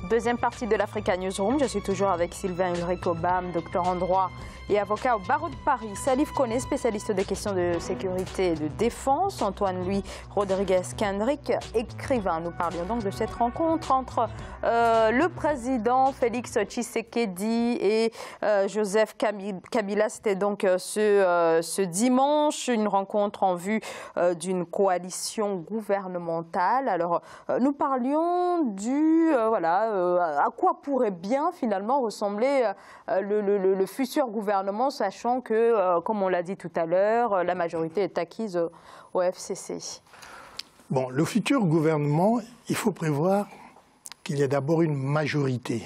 Deuxième partie de l'Africa Newsroom. Je suis toujours avec Sylvain Ulrich Obam, docteur en droit et avocat au barreau de Paris. Salif Koné, spécialiste des questions de sécurité et de défense. Antoine-Louis Rodriguez-Kendrick, écrivain. Nous parlions donc de cette rencontre entre le président Félix Tshisekedi et Joseph Kabila. C'était donc ce dimanche, une rencontre en vue d'une coalition gouvernementale. Alors, nous parlions à quoi pourrait bien finalement ressembler le futur gouvernement, sachant que, comme on l'a dit tout à l'heure, la majorité est acquise au FCC. Bon, le futur gouvernement, il faut prévoir qu'il y a d'abord une majorité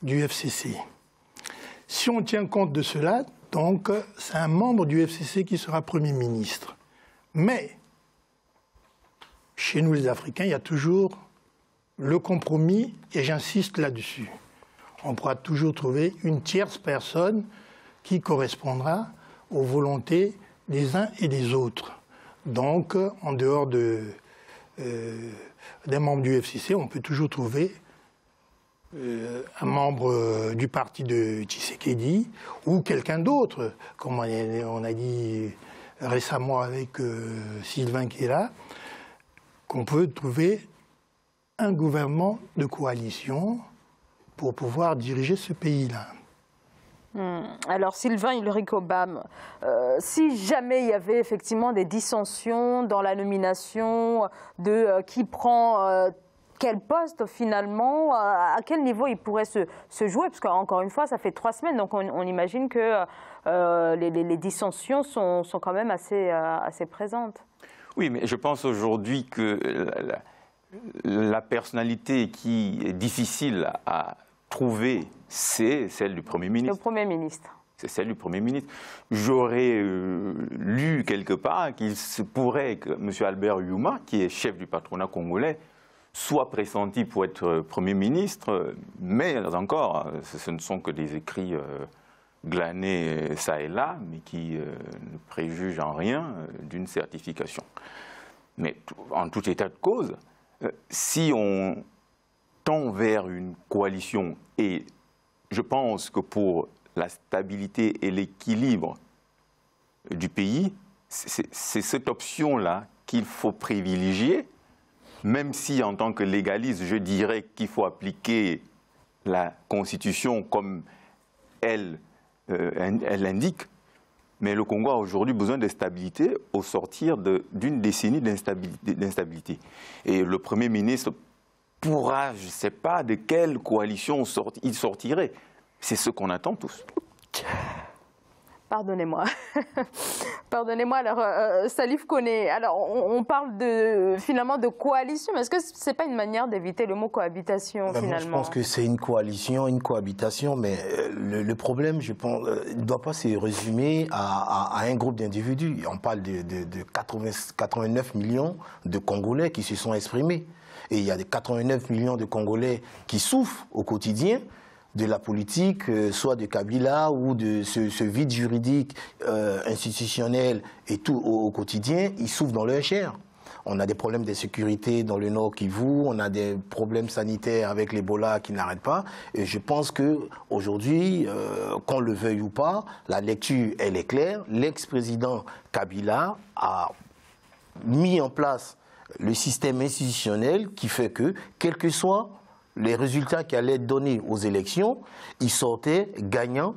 du FCC. Si on tient compte de cela, donc c'est un membre du FCC qui sera Premier ministre. Mais, chez nous les Africains, il y a toujours le compromis, et j'insiste là-dessus. On pourra toujours trouver une tierce personne qui correspondra aux volontés des uns et des autres. Donc, en dehors des membres du FCC, on peut toujours trouver un membre du parti de Tshisekedi ou quelqu'un d'autre, comme on a dit récemment avec Sylvain qui est là, qu'on peut trouver un gouvernement de coalition pour pouvoir diriger ce pays-là. Alors Sylvain Ulrich Obam, si jamais il y avait effectivement des dissensions dans la nomination de qui prend quel poste finalement, à quel niveau il pourrait se jouer, parce qu'encore une fois ça fait 3 semaines, donc on imagine que les dissensions sont quand même assez présentes. Oui, mais je pense aujourd'hui que la personnalité qui est difficile à trouver, c'est celle du Premier ministre. Le Premier ministre. C'est celle du Premier ministre. J'aurais lu quelque part qu'il se pourrait que M. Albert Youma, qui est chef du patronat congolais, soit pressenti pour être Premier ministre, mais encore, ce ne sont que des écrits glanés ça et là, mais qui ne préjugent en rien d'une certification. Mais en tout état de cause, si on tend vers une coalition, et je pense que pour la stabilité et l'équilibre du pays, c'est cette option-là qu'il faut privilégier, même si en tant que légaliste, je dirais qu'il faut appliquer la Constitution comme elle l'indique. Mais le Congo a aujourd'hui besoin de stabilité au sortir d'une décennie d'instabilité. Et le Premier ministre pourra, je ne sais pas de quelle coalition il sortirait. C'est ce qu'on attend tous. Pardonnez-moi. Pardonnez-moi. Alors, Salif Koné, alors on parle finalement de coalition, mais est-ce que ce n'est pas une manière d'éviter le mot cohabitation finalement? Moi, je pense que c'est une coalition, une cohabitation, mais le problème, je pense, ne doit pas se résumer à un groupe d'individus. On parle de 89 millions de Congolais qui se sont exprimés. Et il y a des 89 millions de Congolais qui souffrent au quotidien de la politique, soit de Kabila ou de ce vide juridique, institutionnel et tout au quotidien, ils souffrent dans leur chair. On a des problèmes de sécurité dans le Nord Kivu, on a des problèmes sanitaires avec l'Ebola qui n'arrêtent pas. Et je pense qu'aujourd'hui, qu'on le veuille ou pas, la lecture, elle est claire. L'ex-président Kabila a mis en place le système institutionnel qui fait que, quels que soient les résultats qui allaient être donnés aux élections, il sortait gagnant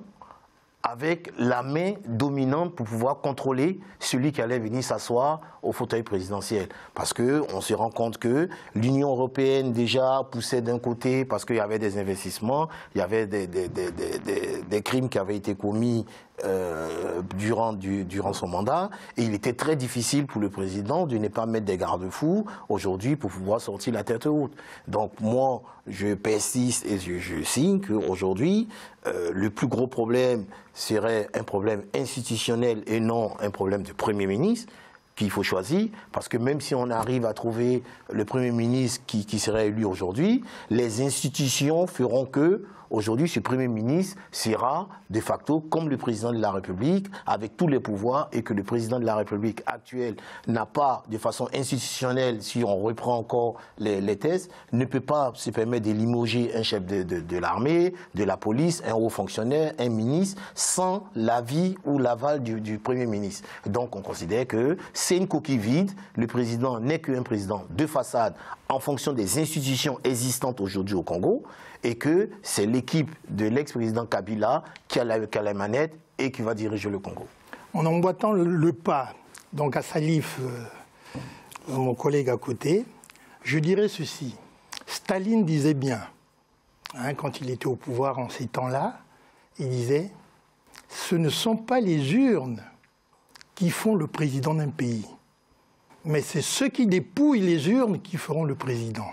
avec la main dominante pour pouvoir contrôler celui qui allait venir s'asseoir au fauteuil présidentiel. Parce qu'on se rend compte que l'Union européenne déjà poussait d'un côté parce qu'il y avait des investissements, il y avait des crimes qui avaient été commis durant son mandat, et il était très difficile pour le président de ne pas mettre des garde-fous aujourd'hui pour pouvoir sortir la tête haute. Donc moi, je persiste et je signe qu'aujourd'hui, le plus gros problème serait un problème institutionnel et non un problème de Premier ministre qu'il faut choisir, parce que même si on arrive à trouver le Premier ministre qui serait élu aujourd'hui, les institutions feront que Aujourd'hui, ce Premier ministre sera de facto comme le président de la République, avec tous les pouvoirs, et que le président de la République actuel n'a pas, de façon institutionnelle, si on reprend encore les thèses, ne peut pas se permettre de limoger un chef de l'armée, de la police, un haut fonctionnaire, un ministre, sans l'avis ou l'aval du Premier ministre. Donc on considère que c'est une coquille vide. Le président n'est qu'un président de façade en fonction des institutions existantes aujourd'hui au Congo, et que c'est l'équipe de l'ex-président Kabila qui a la manette et qui va diriger le Congo. En emboîtant le pas donc à Salif, mon collègue à côté, je dirais ceci. Staline disait bien, quand il était au pouvoir en ces temps-là, il disait « Ce ne sont pas les urnes qui font le président d'un pays, mais c'est ceux qui dépouillent les urnes qui feront le président. »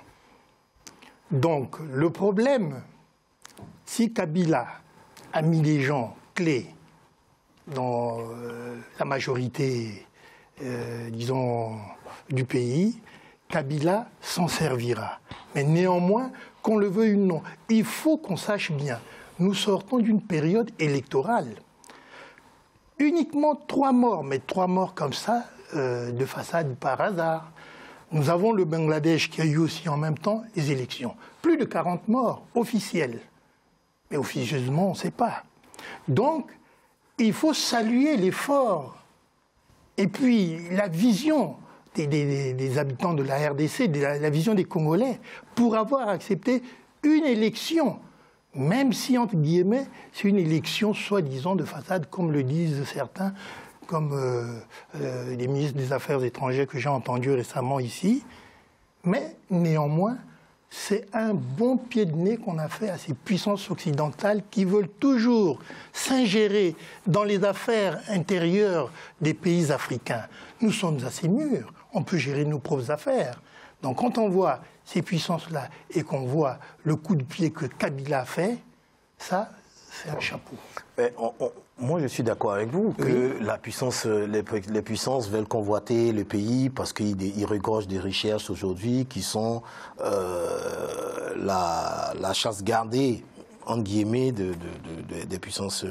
Donc le problème, si Kabila a mis les gens clés dans la majorité, disons, du pays, Kabila s'en servira. Mais néanmoins, qu'on le veuille ou non, il faut qu'on sache bien, nous sortons d'une période électorale. Uniquement 3 morts, mais 3 morts comme ça, de façade par hasard. Nous avons le Bangladesh qui a eu aussi en même temps les élections. Plus de 40 morts officiels. Mais officieusement, on ne sait pas. Donc, il faut saluer l'effort. Et puis, la vision des habitants de la RDC, la vision des Congolais, pour avoir accepté une élection, même si, entre guillemets, c'est une élection soi-disant de façade, comme le disent certains, comme les ministres des Affaires étrangères que j'ai entendus récemment ici. Mais néanmoins, c'est un bon pied de nez qu'on a fait à ces puissances occidentales qui veulent toujours s'ingérer dans les affaires intérieures des pays africains. Nous sommes assez mûrs, on peut gérer nos propres affaires. Donc quand on voit ces puissances-là et qu'on voit le coup de pied que Kabila a fait, ça, c'est un chapeau. Moi, je suis d'accord avec vous que les puissances veulent convoiter le pays parce qu'ils regorgent des richesses aujourd'hui qui sont la chasse gardée, entre guillemets, des puissances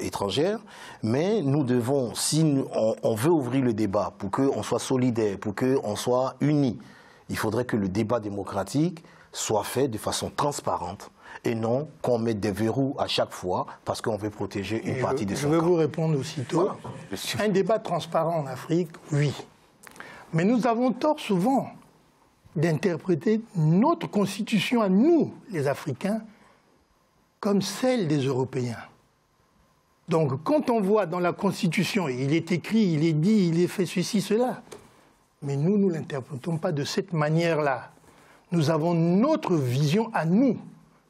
étrangères. Mais nous devons, si on veut ouvrir le débat pour qu'on soit solidaire, pour qu'on soit unis, il faudrait que le débat démocratique soit fait de façon transparente, et non qu'on mette des verrous à chaque fois parce qu'on veut protéger une partie de son camp. Je vais vous répondre aussitôt. Voilà. Un débat transparent en Afrique, oui. Mais nous avons tort souvent d'interpréter notre constitution à nous, les Africains, comme celle des Européens. Donc quand on voit dans la constitution, il est écrit, il est dit, il est fait ceci, cela, mais nous ne l'interprétons pas de cette manière-là. Nous avons notre vision à nous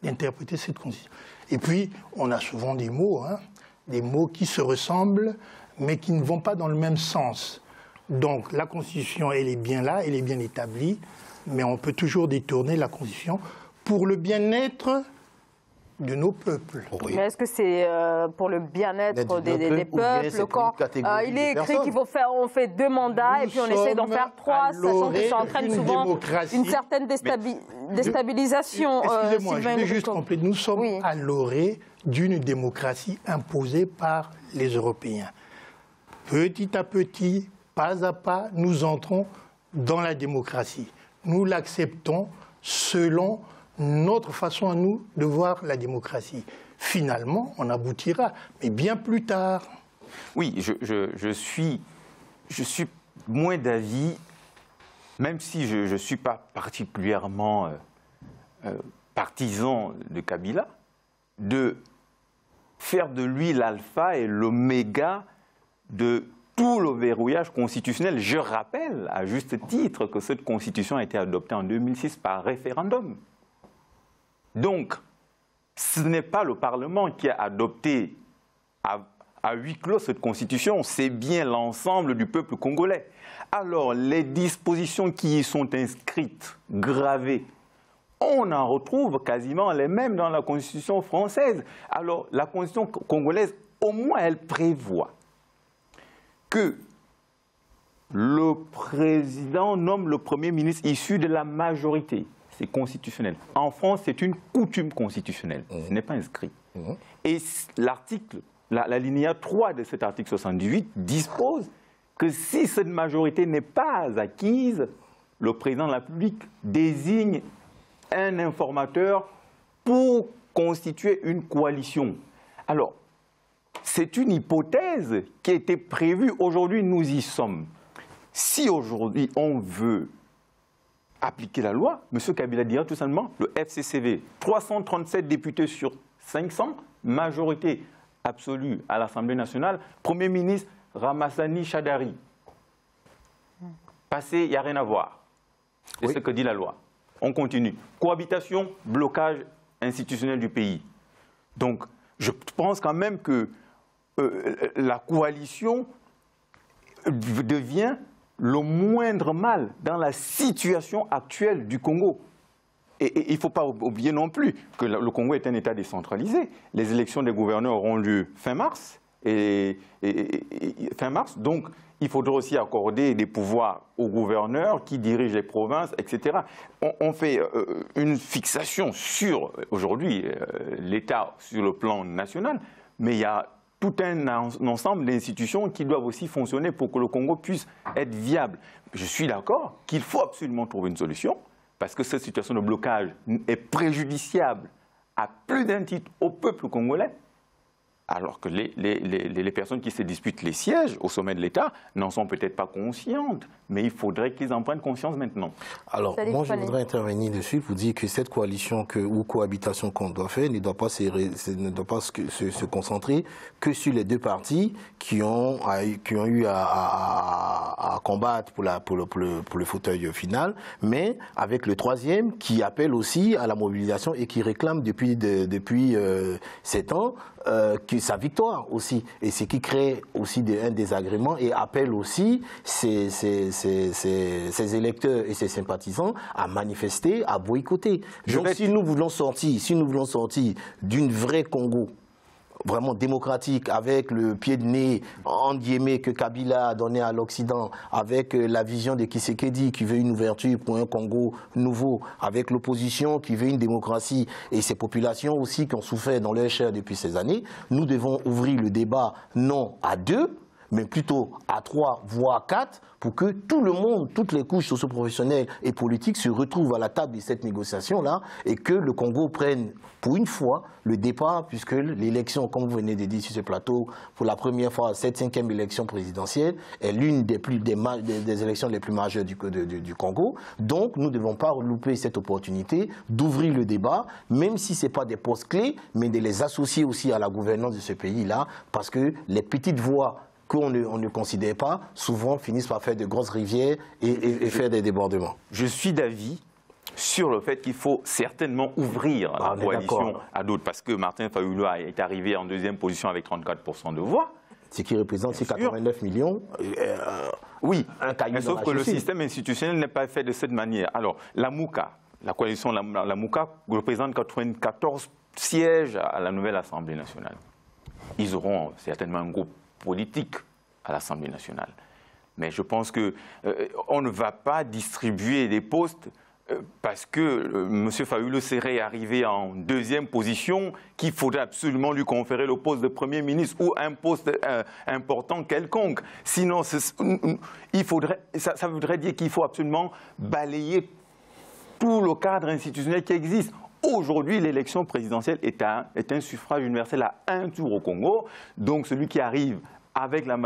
d'interpréter cette constitution. Et puis, on a souvent des mots qui se ressemblent, mais qui ne vont pas dans le même sens. Donc, la Constitution, elle est bien là, elle est bien établie, mais on peut toujours détourner la Constitution pour le bien-être de nos peuples. Oui. Mais est-ce que c'est pour le bien-être des peuples quand il est écrit on fait 2 mandats et puis on essaie d'en faire 3, sachant que ça entraîne souvent une certaine déstabilisation. Excusez-moi, je vais juste compléter. Nous sommes à l'orée d'une démocratie imposée par les Européens. Petit à petit, pas à pas, nous entrons dans la démocratie. Nous l'acceptons selon notre façon à nous de voir la démocratie. Finalement, on aboutira, mais bien plus tard. Oui, je suis moins d'avis, même si je ne suis pas particulièrement partisan de Kabila, de faire de lui l'alpha et l'oméga de tout le verrouillage constitutionnel. Je rappelle, à juste titre, que cette constitution a été adoptée en 2006 par référendum. Donc, ce n'est pas le Parlement qui a adopté à huis clos cette constitution, c'est bien l'ensemble du peuple congolais. Alors, les dispositions qui y sont inscrites, gravées, on en retrouve quasiment les mêmes dans la constitution française. Alors, la constitution congolaise, au moins, elle prévoit que le président nomme le Premier ministre issu de la majorité. c'est constitutionnel. En France, c'est une coutume constitutionnelle. Ce n'est pas inscrit. Et l'article, l'alinéa 3 de cet article 78 dispose que si cette majorité n'est pas acquise, le président de la République désigne un informateur pour constituer une coalition. Alors, c'est une hypothèse qui a été prévue. Aujourd'hui, nous y sommes. Si aujourd'hui, on veut appliquer la loi, M. Kabila dira tout simplement le FCCV, 337 députés sur 500, majorité absolue à l'Assemblée nationale, Premier ministre Ramassani Chadari. Passé, il n'y a rien à voir. C'est ce que dit la loi. On continue. Cohabitation, blocage institutionnel du pays. Donc, je pense quand même que la coalition devient le moindre mal dans la situation actuelle du Congo. Et il ne faut pas oublier non plus que le Congo est un État décentralisé. Les élections des gouverneurs auront lieu fin mars. Donc, il faudra aussi accorder des pouvoirs aux gouverneurs qui dirigent les provinces, etc. On fait une fixation sur, aujourd'hui, l'État sur le plan national, mais il y a tout un ensemble d'institutions qui doivent aussi fonctionner pour que le Congo puisse être viable. Je suis d'accord qu'il faut absolument trouver une solution, parce que cette situation de blocage est préjudiciable à plus d'un titre au peuple congolais, alors que les personnes qui se disputent les sièges au sommet de l'État n'en sont peut-être pas conscientes, mais il faudrait qu'ils en prennent conscience maintenant. Alors, moi, je voudrais intervenir dessus pour dire que cette coalition ou cohabitation qu'on doit faire ne doit pas se concentrer que sur les deux partis qui ont eu à combattre pour le fauteuil final, mais avec le troisième qui appelle aussi à la mobilisation et qui réclame depuis 7 ans sa victoire aussi, et ce qui crée aussi un désagrément et appelle aussi ses électeurs et ses sympathisants à manifester, à boycotter. Donc si nous voulons sortir d'une vraie Congo vraiment démocratique, avec le pied de nez, en guillemets, que Kabila a donné à l'Occident, avec la vision de Tshisekedi qui veut une ouverture pour un Congo nouveau, avec l'opposition qui veut une démocratie et ces populations aussi qui ont souffert dans leur chair depuis ces années, nous devons ouvrir le débat non à 2, mais plutôt à 3, voire 4, pour que tout le monde, toutes les couches socio-professionnelles et politiques se retrouvent à la table de cette négociation-là et que le Congo prenne, pour une fois, le départ, puisque l'élection, comme vous venez de dire sur ce plateau, pour la première fois, cette 5e élection présidentielle, est l'une des élections les plus majeures du Congo. Donc, nous ne devons pas louper cette opportunité d'ouvrir le débat, même si ce n'est pas des postes clés, mais de les associer aussi à la gouvernance de ce pays-là, parce que les petites voix qu'on ne considère pas, souvent finissent par faire de grosses rivières et faire des débordements. Je suis d'avis sur le fait qu'il faut certainement ouvrir la coalition à d'autres, parce que Martin Fayulu est arrivé en 2e position avec 34% de voix. Ce qui représente 89 millions. Oui, mais sauf que le système institutionnel n'est pas fait de cette manière. Alors, la MOUCA, la coalition la MOUCA représente 94 sièges à la nouvelle Assemblée nationale. Ils auront certainement un groupe politique à l'Assemblée nationale. Mais je pense qu'on ne va pas distribuer des postes parce que M. Fayulu serait arrivé en 2e position, qu'il faudrait absolument lui conférer le poste de Premier ministre ou un poste important quelconque. Sinon, ça voudrait dire qu'il faut absolument balayer tout le cadre institutionnel qui existe. Aujourd'hui, l'élection présidentielle est un suffrage universel à un tour au Congo. Donc, celui qui arrive avec la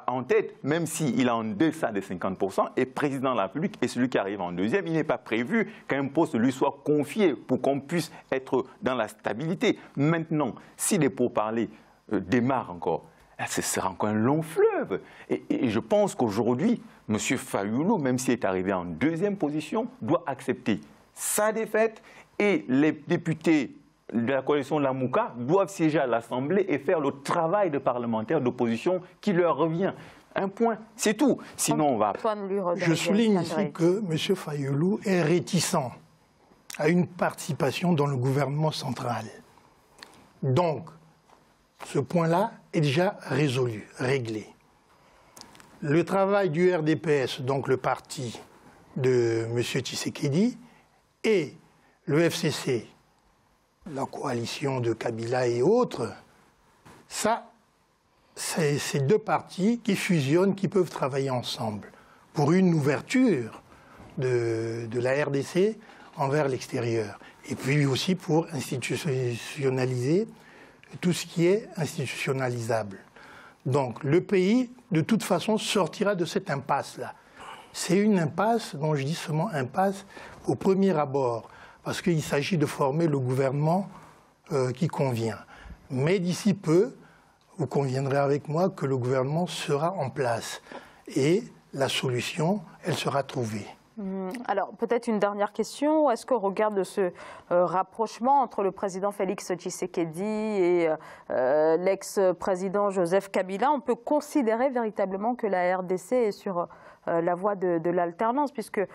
en tête, même s'il est en deçà des 50%, est président de la République, et celui qui arrive en 2e, il n'est pas prévu qu'un poste lui soit confié pour qu'on puisse être dans la stabilité. Maintenant, si les pourparlers démarrent encore, ce sera encore un long fleuve. Et je pense qu'aujourd'hui, M. Fayulu, même s'il est arrivé en 2e position, doit accepter sa défaite. Et les députés de la coalition de la MOUCA doivent siéger à l'Assemblée et faire le travail de parlementaire d'opposition qui leur revient. Un point, c'est tout. Sinon, on va... Je souligne ici que M. Fayulu est réticent à une participation dans le gouvernement central. Donc, ce point-là est déjà résolu, réglé. Le travail du RDPS, donc le parti de M. Tshisekedi, et le FCC, la coalition de Kabila et autres, ça, c'est ces deux partis qui fusionnent, qui peuvent travailler ensemble pour une ouverture de la RDC envers l'extérieur. Et puis aussi pour institutionnaliser tout ce qui est institutionnalisable. Donc le pays, de toute façon, sortira de cette impasse-là. C'est une impasse, dont je dis seulement impasse, au premier abord, parce qu'il s'agit de former le gouvernement qui convient. Mais d'ici peu, vous conviendrez avec moi que le gouvernement sera en place et la solution, elle sera trouvée. Alors, peut-être une dernière question. Est-ce qu'au regard de ce rapprochement entre le président Félix Tshisekedi et l'ex-président Joseph Kabila, on peut considérer véritablement que la RDC est sur la voie de l'alternance, puisque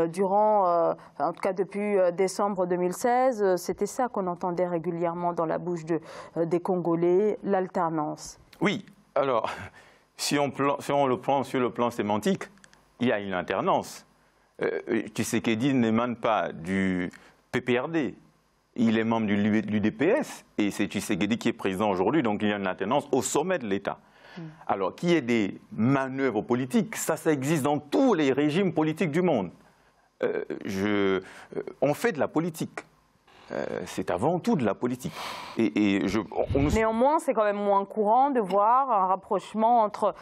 durant, en tout cas depuis décembre 2016, c'était ça qu'on entendait régulièrement dans la bouche des Congolais, l'alternance. Oui, alors, si on le prend sur le plan sémantique, il y a une alternance. Tshisekedi n'émane pas du PPRD, il est membre de l'UDPS et c'est Tshisekedi qui est président aujourd'hui, donc il y a une alternance au sommet de l'État. Alors, qu'il y ait des manœuvres politiques, ça existe dans tous les régimes politiques du monde. On fait de la politique. C'est avant tout de la politique. Néanmoins, c'est quand même moins courant de voir un rapprochement entre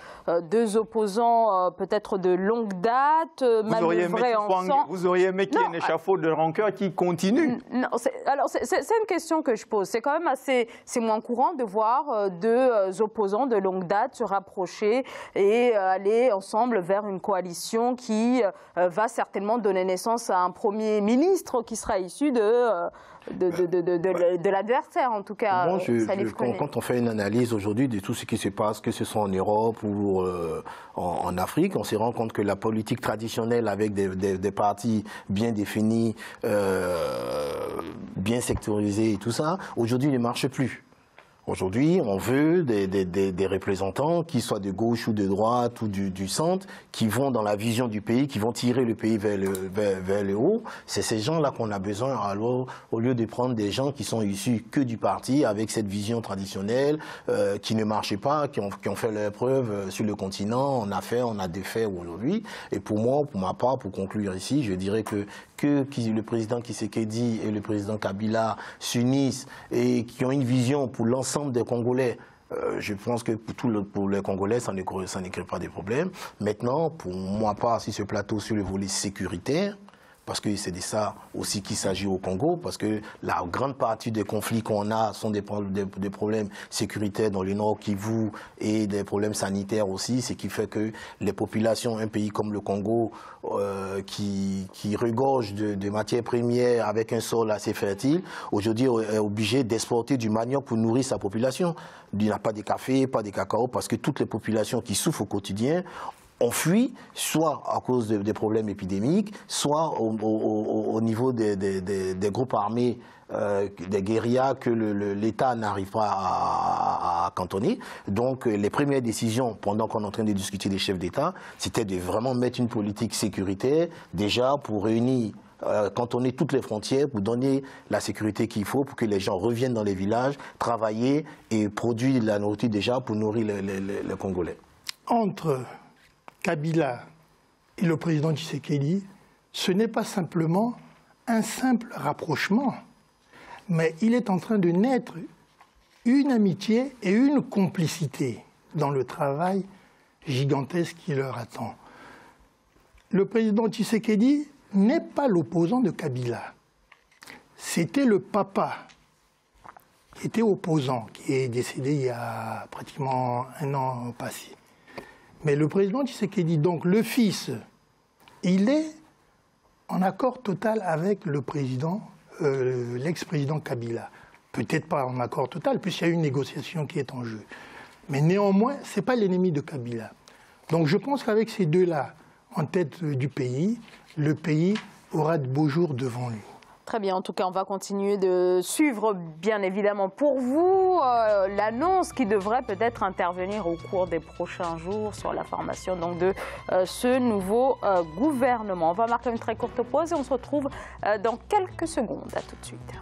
deux opposants peut-être de longue date, manœuvrer ensemble. Vous auriez aimé qu'il y ait un échafaud de rancœur qui continue. Non, alors c'est une question que je pose. C'est quand même c'est moins courant de voir deux opposants de longue date se rapprocher et aller ensemble vers une coalition qui va certainement donner naissance à un Premier ministre qui sera issu de l'adversaire, en tout cas. Bon, quand on fait une analyse aujourd'hui de tout ce qui se passe, que ce soit en Europe ou en Afrique, on se rend compte que la politique traditionnelle avec des partis bien définis, bien sectorisés et tout ça, aujourd'hui ne marche plus. Aujourd'hui, on veut des représentants qui soient de gauche ou de droite ou du centre, qui vont dans la vision du pays, qui vont tirer le pays vers le haut. C'est ces gens-là qu'on a besoin, alors, au lieu de prendre des gens qui sont issus que du parti, avec cette vision traditionnelle, qui ne marchait pas, qui ont fait leur preuve sur le continent. On a défait aujourd'hui. Et pour moi, pour ma part, pour conclure ici, je dirais que le président Tshisekedi et le président Kabila s'unissent et qui ont une vision pour l'ensemble des Congolais, je pense que pour les Congolais, ça ne crée pas de problème. Maintenant, pour moi, pas si ce plateau sur le volet sécuritaire, parce que c'est de ça aussi qu'il s'agit au Congo, parce que la grande partie des conflits qu'on a sont des problèmes sécuritaires dans le Nord Kivu et des problèmes sanitaires aussi, ce qui fait que les populations, un pays comme le Congo, qui regorge de matières premières avec un sol assez fertile, aujourd'hui est obligé d'exporter du manioc pour nourrir sa population. Il n'y a pas de café, pas de cacao, parce que toutes les populations qui souffrent au quotidien ont fui, soit à cause des problèmes épidémiques, soit au niveau des groupes armés, des guérillas que l'État n'arrive pas à cantonner. Donc les premières décisions, pendant qu'on est en train de discuter des chefs d'État, c'était de vraiment mettre une politique sécuritaire, déjà pour réunir, cantonner toutes les frontières, pour donner la sécurité qu'il faut, pour que les gens reviennent dans les villages, travailler et produire de la nourriture déjà pour nourrir les Congolais. Entre Kabila et le président Tshisekedi, ce n'est pas simplement un simple rapprochement, mais il est en train de naître une amitié et une complicité dans le travail gigantesque qui leur attend. Le président Tshisekedi n'est pas l'opposant de Kabila. C'était le papa qui était opposant, qui est décédé il y a pratiquement un an passé. Mais le président Tshisekedi, donc le fils, il est en accord total avec le président, l'ex-président Kabila. Peut-être pas en accord total, puisqu'il y a une négociation qui est en jeu. Mais néanmoins, ce n'est pas l'ennemi de Kabila. Donc je pense qu'avec ces deux-là en tête du pays, le pays aura de beaux jours devant lui. Très bien, en tout cas, on va continuer de suivre, bien évidemment, pour vous, l'annonce qui devrait peut-être intervenir au cours des prochains jours sur la formation donc, de ce nouveau gouvernement. On va marquer une très courte pause et on se retrouve dans quelques secondes. À tout de suite.